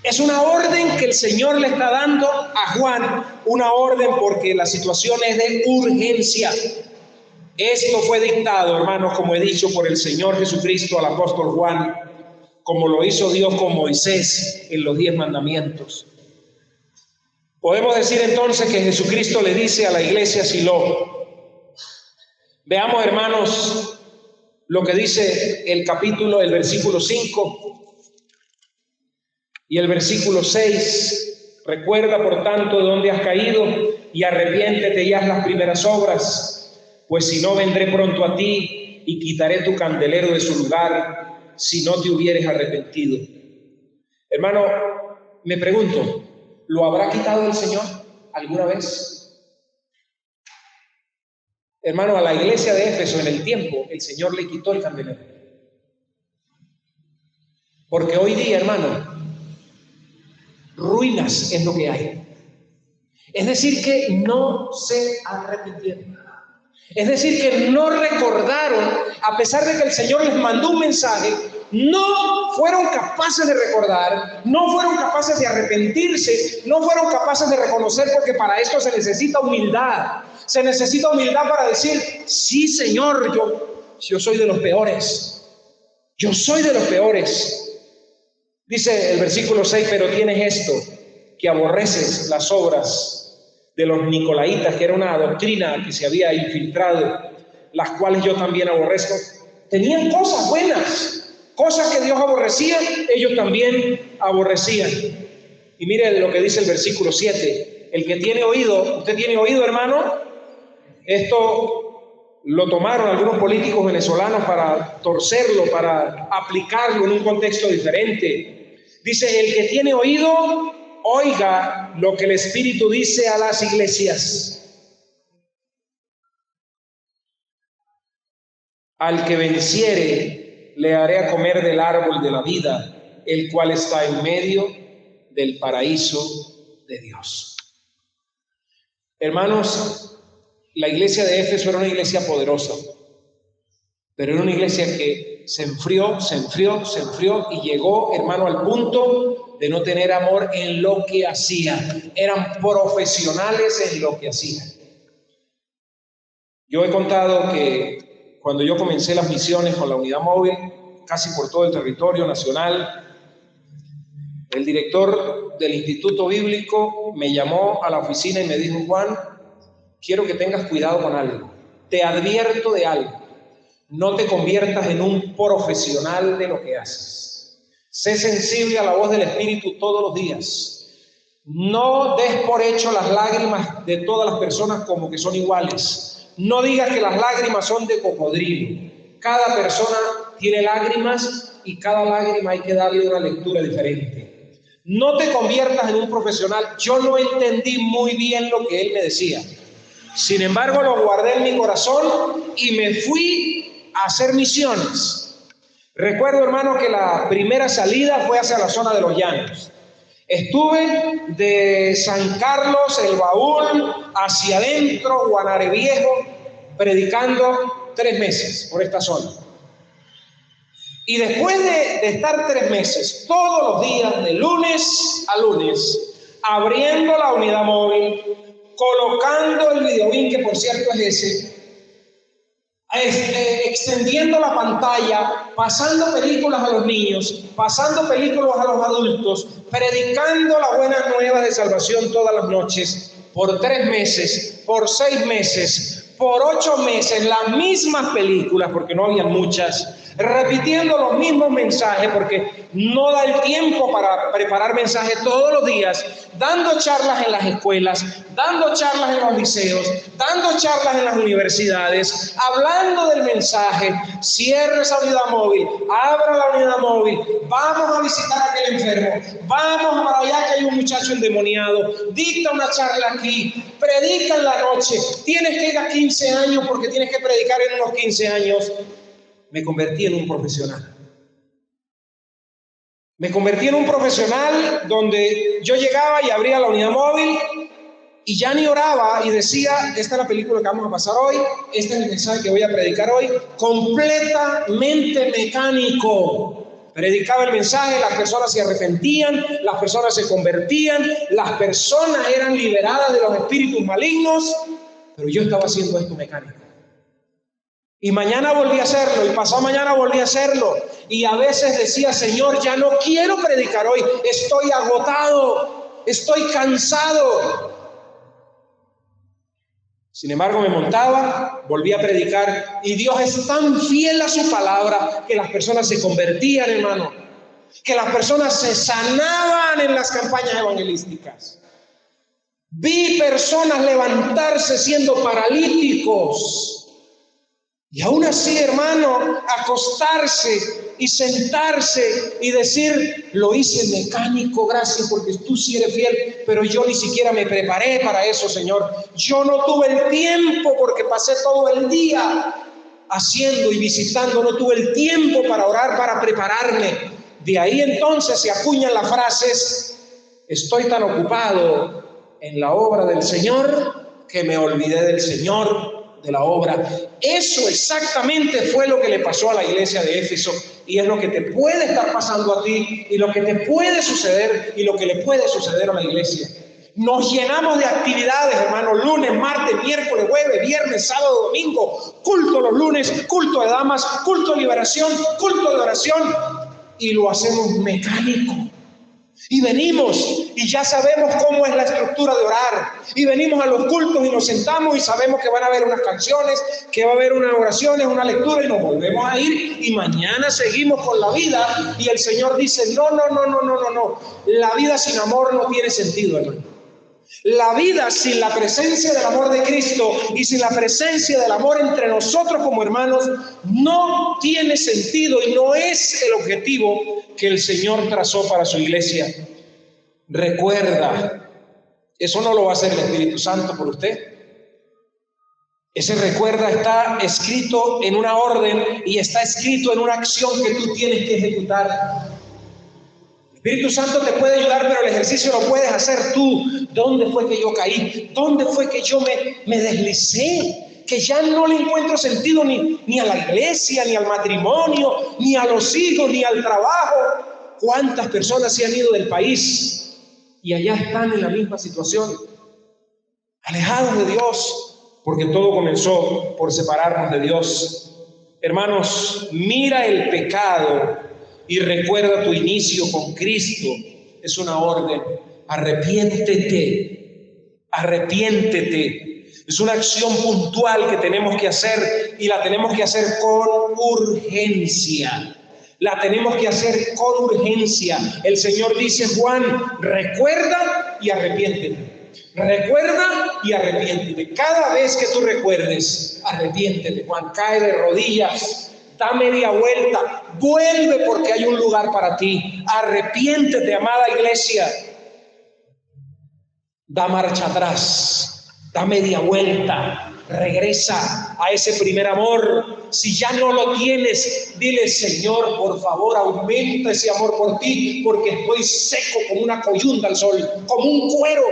A: Es una orden que el Señor le está dando a Juan, una orden porque la situación es de urgencia. Esto fue dictado, hermanos, como he dicho, por el Señor Jesucristo al apóstol Juan, como lo hizo Dios con Moisés en los 10 mandamientos. Podemos decir entonces que Jesucristo le dice a la iglesia Silo. Veamos, hermanos, lo que dice el versículo 5. Y el versículo 6, recuerda por tanto de dónde has caído y arrepiéntete y haz las primeras obras, pues si no vendré pronto a ti y quitaré tu candelero de su lugar, si no te hubieres arrepentido. Hermano, me pregunto, ¿lo habrá quitado el Señor alguna vez? Hermano, a la iglesia de Éfeso en el tiempo, el Señor le quitó el candelero. Porque hoy día, hermano, ruinas es lo que hay. Es decir, que no se arrepintieron. Es decir, que no recordaron, a pesar de que el Señor les mandó un mensaje, no fueron capaces de recordar, no fueron capaces de arrepentirse, no fueron capaces de reconocer, porque para esto se necesita humildad. Se necesita humildad para decir, sí, Señor, yo soy de los peores. Yo soy de los peores. Dice el versículo 6, pero tienes esto, que aborreces las obras de los nicolaitas, que era una doctrina que se había infiltrado, las cuales yo también aborrezco. Tenían cosas buenas, cosas que Dios aborrecía, ellos también aborrecían. Y mire lo que dice el versículo 7, el que tiene oído, ¿usted tiene oído, hermano? Esto lo tomaron algunos políticos venezolanos para torcerlo, para aplicarlo en un contexto diferente. Dice, el que tiene oído, oiga lo que el Espíritu dice a las iglesias. Al que venciere, le haré a comer del árbol de la vida, el cual está en medio del paraíso de Dios. Hermanos, la iglesia de Éfeso era una iglesia poderosa, pero era una iglesia que se enfrió y llegó, hermano, al punto de no tener amor en lo que hacían. Eran profesionales en lo que hacían. Yo he contado que cuando yo comencé las misiones con la unidad móvil, casi por todo el territorio nacional, el director del Instituto Bíblico me llamó a la oficina y me dijo, Juan, quiero que tengas cuidado con algo. Te advierto de algo. No te conviertas en un profesional de lo que haces. Sé sensible a la voz del Espíritu todos los días. No des por hecho las lágrimas de todas las personas como que son iguales. No digas que las lágrimas son de cocodrilo. Cada persona tiene lágrimas y cada lágrima hay que darle una lectura diferente. No te conviertas en un profesional. Yo no entendí muy bien lo que él me decía. Sin embargo, lo guardé en mi corazón y me fui a hacer misiones. Recuerdo, hermano, que la primera salida fue hacia la zona de los Llanos. Estuve de San Carlos, El Baúl, hacia adentro, Guanare Viejo, predicando 3 meses por esta zona. Y después de estar 3 meses, todos los días, de lunes a lunes, abriendo la unidad móvil, colocando el videobeam, que por cierto es ese, extendiendo la pantalla, pasando películas a los niños, pasando películas a los adultos, predicando la buena nueva de salvación todas las noches, por 3 meses, por 6 meses, por 8 meses, las mismas películas, porque no había muchas, repitiendo los mismos mensajes, porque no da el tiempo para preparar mensajes todos los días, dando charlas en las escuelas, dando charlas en los liceos, dando charlas en las universidades, hablando del mensaje. Cierre esa unidad móvil, abra la unidad móvil, vamos a visitar a aquel enfermo, vamos para allá que hay un muchacho endemoniado, dicta una charla aquí, predica en la noche, tienes que ir a 15 años porque tienes que predicar en unos 15 años. Me convertí en un profesional. Me convertí en un profesional donde yo llegaba y abría la unidad móvil y ya ni oraba y decía, esta es la película que vamos a pasar hoy, este es el mensaje que voy a predicar hoy, completamente mecánico. Predicaba el mensaje, las personas se arrepentían, las personas se convertían, las personas eran liberadas de los espíritus malignos, pero yo estaba haciendo esto mecánico. Y mañana volví a hacerlo, y pasado mañana volví a hacerlo. Y a veces decía, Señor, ya no quiero predicar hoy, estoy agotado, estoy cansado. Sin embargo, me montaba, volví a predicar, y Dios es tan fiel a su palabra que las personas se convertían, hermano, que las personas se sanaban en las campañas evangelísticas. Vi personas levantarse siendo paralíticos. Y aún así, hermano, acostarse y sentarse y decir, lo hice mecánico, gracias porque tú sí eres fiel, pero yo ni siquiera me preparé para eso, Señor. Yo no tuve el tiempo porque pasé todo el día haciendo y visitando, no tuve el tiempo para orar, para prepararme. De ahí entonces se acuñan las frases, estoy tan ocupado en la obra del Señor que me olvidé del Señor, de la obra. Eso exactamente fue lo que le pasó a la iglesia de Éfeso y es lo que te puede estar pasando a ti y lo que te puede suceder y lo que le puede suceder a la iglesia. Nos llenamos de actividades, hermano, lunes, martes, miércoles, jueves, viernes, sábado, domingo, culto los lunes, culto de damas, culto de liberación, culto de oración y lo hacemos mecánico. Y venimos y ya sabemos cómo es la estructura de orar. Y venimos a los cultos y nos sentamos y sabemos que van a haber unas canciones, que va a haber unas oraciones, una lectura y nos volvemos a ir. Y mañana seguimos con la vida y el Señor dice, no. La vida sin amor no tiene sentido, hermano. La vida sin la presencia del amor de Cristo y sin la presencia del amor entre nosotros como hermanos no tiene sentido y no es el objetivo que el Señor trazó para su iglesia. Recuerda, eso no lo va a hacer el Espíritu Santo por usted. Ese recuerda está escrito en una orden y está escrito en una acción que tú tienes que ejecutar. El Espíritu Santo te puede ayudar, pero el ejercicio lo puedes hacer tú. ¿Dónde fue que yo caí? ¿Dónde fue que yo me deslicé? Que ya no le encuentro sentido ni a la iglesia, ni al matrimonio, ni a los hijos, ni al trabajo. ¿Cuántas personas se han ido del país y allá están en la misma situación? Alejados de Dios, porque todo comenzó por separarnos de Dios. Hermanos, mira el pecado y recuerda tu inicio con Cristo. Es una orden. Arrepiéntete. Es una acción puntual que tenemos que hacer y la tenemos que hacer con urgencia. El Señor dice, Juan, recuerda y arrepiéntete. Cada vez que tú recuerdes, arrepiéntete. Juan, cae de rodillas. Da media vuelta, vuelve porque hay un lugar para ti. Arrepiéntete, amada iglesia. Da marcha atrás, da media vuelta, regresa a ese primer amor. Si ya no lo tienes, dile, Señor, por favor, aumenta ese amor por ti, porque estoy seco como una coyunda al sol, como un cuero.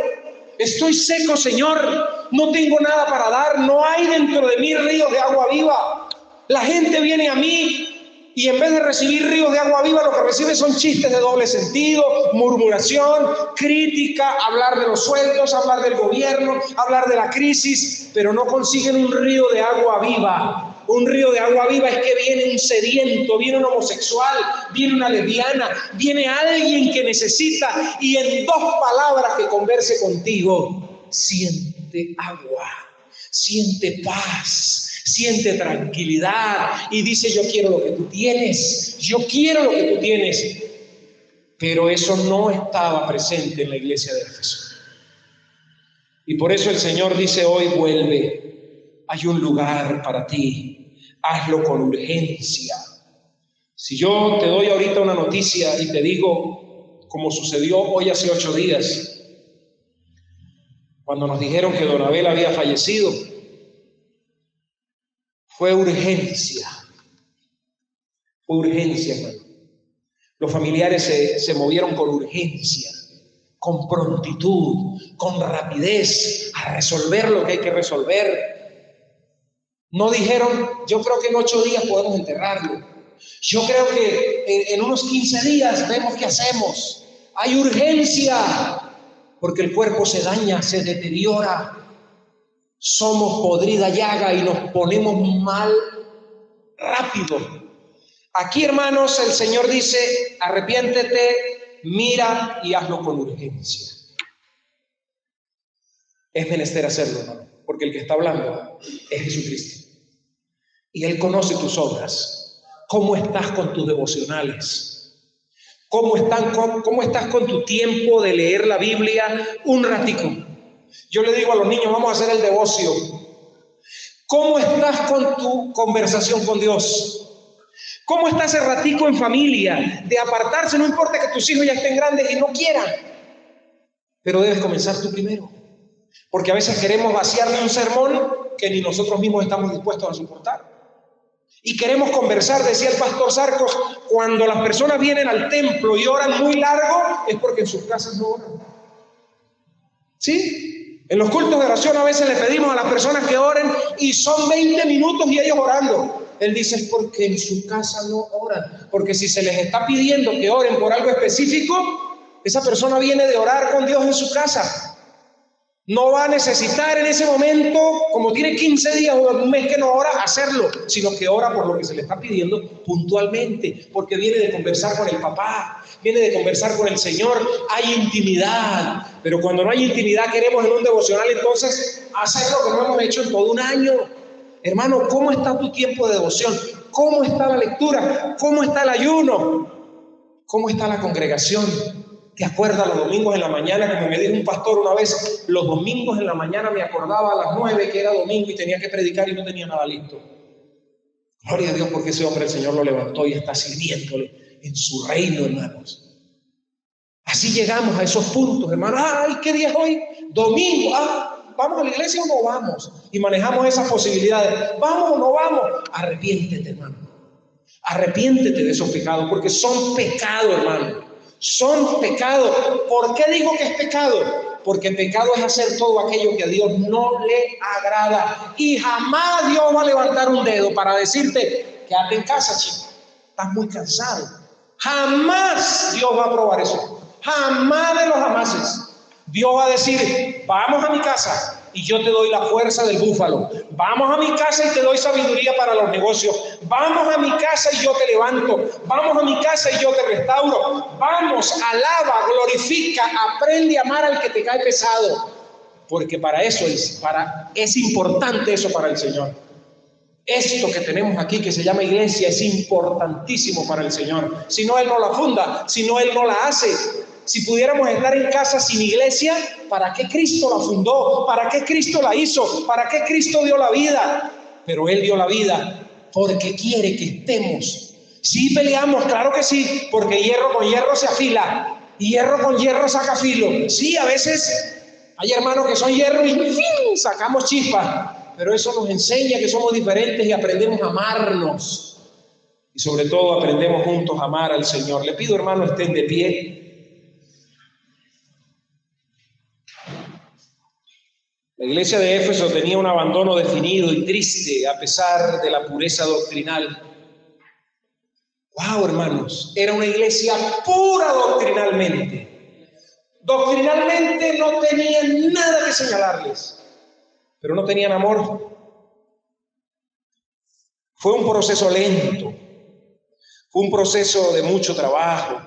A: Estoy seco, Señor, no tengo nada para dar, no hay dentro de mí ríos de agua viva. La gente viene a mí y en vez de recibir ríos de agua viva, lo que recibe son chistes de doble sentido, murmuración, crítica, hablar de los sueldos, hablar del gobierno, hablar de la crisis, pero no consiguen un río de agua viva. Un río de agua viva es que viene un sediento, viene un homosexual, viene una lesbiana, viene alguien que necesita, y en 2 palabras que converse contigo, siente agua, siente paz, siente tranquilidad y dice: yo quiero lo que tú tienes, yo quiero lo que tú tienes. Pero eso no estaba presente en la iglesia de Éfeso. Y por eso el Señor dice hoy: vuelve, hay un lugar para ti, hazlo con urgencia. Si yo te doy ahorita una noticia y te digo, como sucedió hoy hace 8 días, cuando nos dijeron que don Abel había fallecido, fue urgencia, hermano. Los familiares se movieron con urgencia, con prontitud, con rapidez, a resolver lo que hay que resolver. No dijeron: yo creo que en 8 días podemos enterrarlo. Yo creo que en unos 15 días vemos qué hacemos. Hay urgencia, porque el cuerpo se daña, se deteriora. Somos podrida llaga y nos ponemos mal rápido. Aquí, hermanos, el Señor dice: arrepiéntete, mira y hazlo con urgencia. Es menester hacerlo, hermano, porque el que está hablando es Jesucristo. Y Él conoce tus obras. ¿Cómo estás con tus devocionales? ¿Cómo estás con tu tiempo de leer la Biblia un ratico? Yo le digo a los niños: vamos a hacer el devocio. ¿Cómo estás con tu conversación con Dios? ¿Cómo estás el ratico en familia? De apartarse, no importa que tus hijos ya estén grandes y no quieran. Pero debes comenzar tú primero. Porque a veces queremos vaciar de un sermón que ni nosotros mismos estamos dispuestos a soportar. Y queremos conversar, decía el pastor Sarcos: cuando las personas vienen al templo y oran muy largo, es porque en sus casas no oran. ¿Sí? En los cultos de oración a veces le pedimos a las personas que oren y son 20 minutos y ellos orando. Él dice: es porque en su casa no oran. Porque si se les está pidiendo que oren por algo específico, esa persona viene de orar con Dios en su casa. No va a necesitar en ese momento, como tiene 15 días o un mes que no ora, hacerlo, sino que ora por lo que se le está pidiendo puntualmente, porque viene de conversar con el papá, viene de conversar con el Señor. Hay intimidad, pero cuando no hay intimidad queremos en un devocional entonces hacer lo que no hemos hecho en todo un año. Hermano, ¿cómo está tu tiempo de devoción? ¿Cómo está la lectura? ¿Cómo está el ayuno? ¿Cómo está la congregación? ¿Te acuerdas los domingos en la mañana? Como me dijo un pastor una vez, los domingos en la mañana me acordaba a las 9 que era domingo y tenía que predicar y no tenía nada listo. Gloria a Dios, porque ese hombre el Señor lo levantó y está sirviéndole en su reino, hermanos. Así llegamos a esos puntos, hermanos. ¡Ay, qué día es hoy! Domingo. ¿Vamos a la iglesia o no vamos? Y manejamos esas posibilidades. ¿Vamos o no vamos? Arrepiéntete, hermano. Arrepiéntete de esos pecados, porque son pecados, hermano. Son pecados. ¿Por qué digo que es pecado? Porque pecado es hacer todo aquello que a Dios no le agrada. Y jamás Dios va a levantar un dedo para decirte: quédate en casa, chico, estás muy cansado. Jamás Dios va a aprobar eso. Jamás de los jamases. Dios va a decir: vamos a mi casa y yo te doy la fuerza del búfalo. Vamos a mi casa y te doy sabiduría para los negocios. Vamos a mi casa y yo te levanto. Vamos a mi casa y yo te restauro. Vamos, alaba, glorifica, aprende a amar al que te cae pesado. Porque para eso es importante eso para el Señor. Esto que tenemos aquí que se llama iglesia es importantísimo para el Señor. Si no, Él no la funda, si no, Él no la hace. Si pudiéramos estar en casa sin iglesia, ¿para qué Cristo la fundó? ¿Para qué Cristo la hizo? ¿Para qué Cristo dio la vida? Pero Él dio la vida porque quiere que estemos. Sí peleamos, claro que sí, porque hierro con hierro se afila, y hierro con hierro saca filo. Sí, a veces hay hermanos que son hierro y ¡fin! Sacamos chispas, pero eso nos enseña que somos diferentes y aprendemos a amarnos. Y sobre todo aprendemos juntos a amar al Señor. Le pido, hermanos, estén de pie. La iglesia de Éfeso tenía un abandono definido y triste a pesar de la pureza doctrinal. Wow, hermanos, era una iglesia pura doctrinalmente. Doctrinalmente no tenían nada que señalarles, pero no tenían amor. Fue un proceso lento, fue un proceso de mucho trabajo,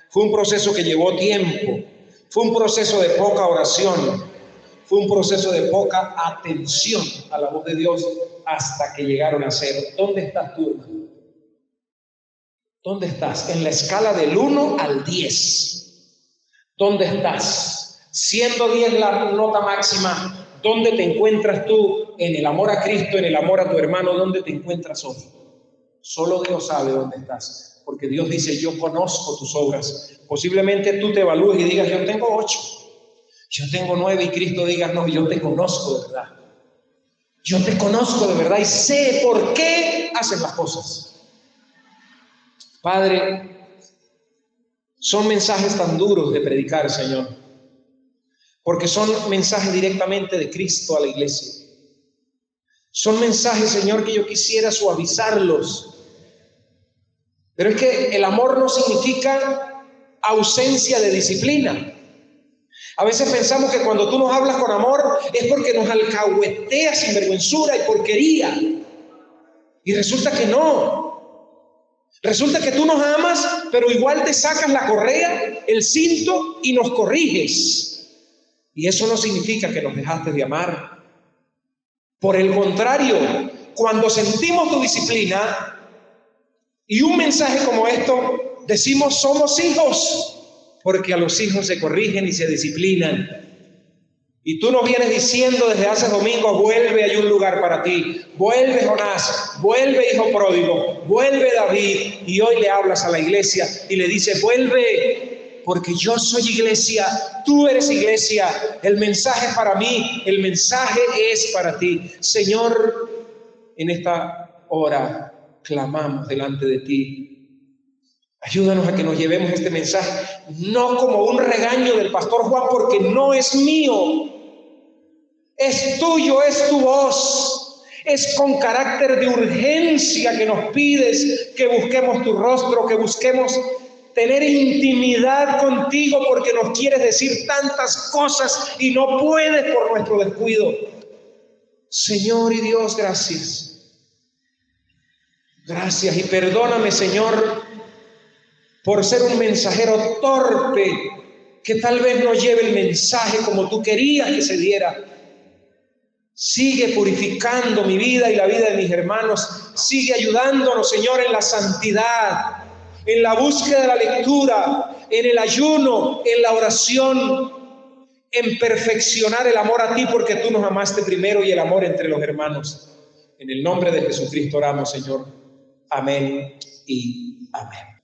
A: fue un proceso que llevó tiempo, fue un proceso de poca oración, fue un proceso de poca atención a la voz de Dios hasta que llegaron a ser. ¿Dónde estás tú, hermano? ¿Dónde estás? En la escala del 1 al 10. ¿Dónde estás? Siendo 10 la nota máxima, ¿dónde te encuentras tú en el amor a Cristo, en el amor a tu hermano? ¿Dónde te encuentras hoy? Solo Dios sabe dónde estás, porque Dios dice: yo conozco tus obras. Posiblemente tú te evalúes y digas: yo tengo 8, yo tengo 9, y Cristo diga: no, yo te conozco de verdad. Yo te conozco de verdad y sé por qué haces las cosas. Padre, son mensajes tan duros de predicar, Señor, porque son mensajes directamente de Cristo a la iglesia. Son mensajes, Señor, que yo quisiera suavizarlos. Pero es que el amor no significa ausencia de disciplina. A veces pensamos que cuando tú nos hablas con amor es porque nos alcahueteas sin vergüenzura y porquería. Y resulta que no. Resulta que tú nos amas, pero igual te sacas la correa, el cinto y nos corriges. Y eso no significa que nos dejaste de amar. Por el contrario, cuando sentimos tu disciplina y un mensaje como esto, decimos: somos hijos, porque a los hijos se corrigen y se disciplinan. Y tú nos vienes diciendo desde hace domingo: vuelve, hay un lugar para ti. Vuelve, Jonás, vuelve, hijo pródigo, vuelve, David. Y hoy le hablas a la iglesia y le dices: vuelve, porque yo soy iglesia, tú eres iglesia. El mensaje es para mí, el mensaje es para ti. Señor, en esta hora clamamos delante de ti. Ayúdanos a que nos llevemos este mensaje, no como un regaño del pastor Juan, porque no es mío, es tuyo, es tu voz, es con carácter de urgencia que nos pides que busquemos tu rostro, que busquemos tener intimidad contigo, porque nos quieres decir tantas cosas y no puedes por nuestro descuido. Señor y Dios, gracias. Gracias y perdóname, Señor, por ser un mensajero torpe, que tal vez no lleve el mensaje como tú querías que se diera. Sigue purificando mi vida y la vida de mis hermanos. Sigue ayudándonos, Señor, en la santidad, en la búsqueda de la lectura, en el ayuno, en la oración, en perfeccionar el amor a ti, porque tú nos amaste primero, y el amor entre los hermanos. En el nombre de Jesucristo oramos, Señor. Amén y amén.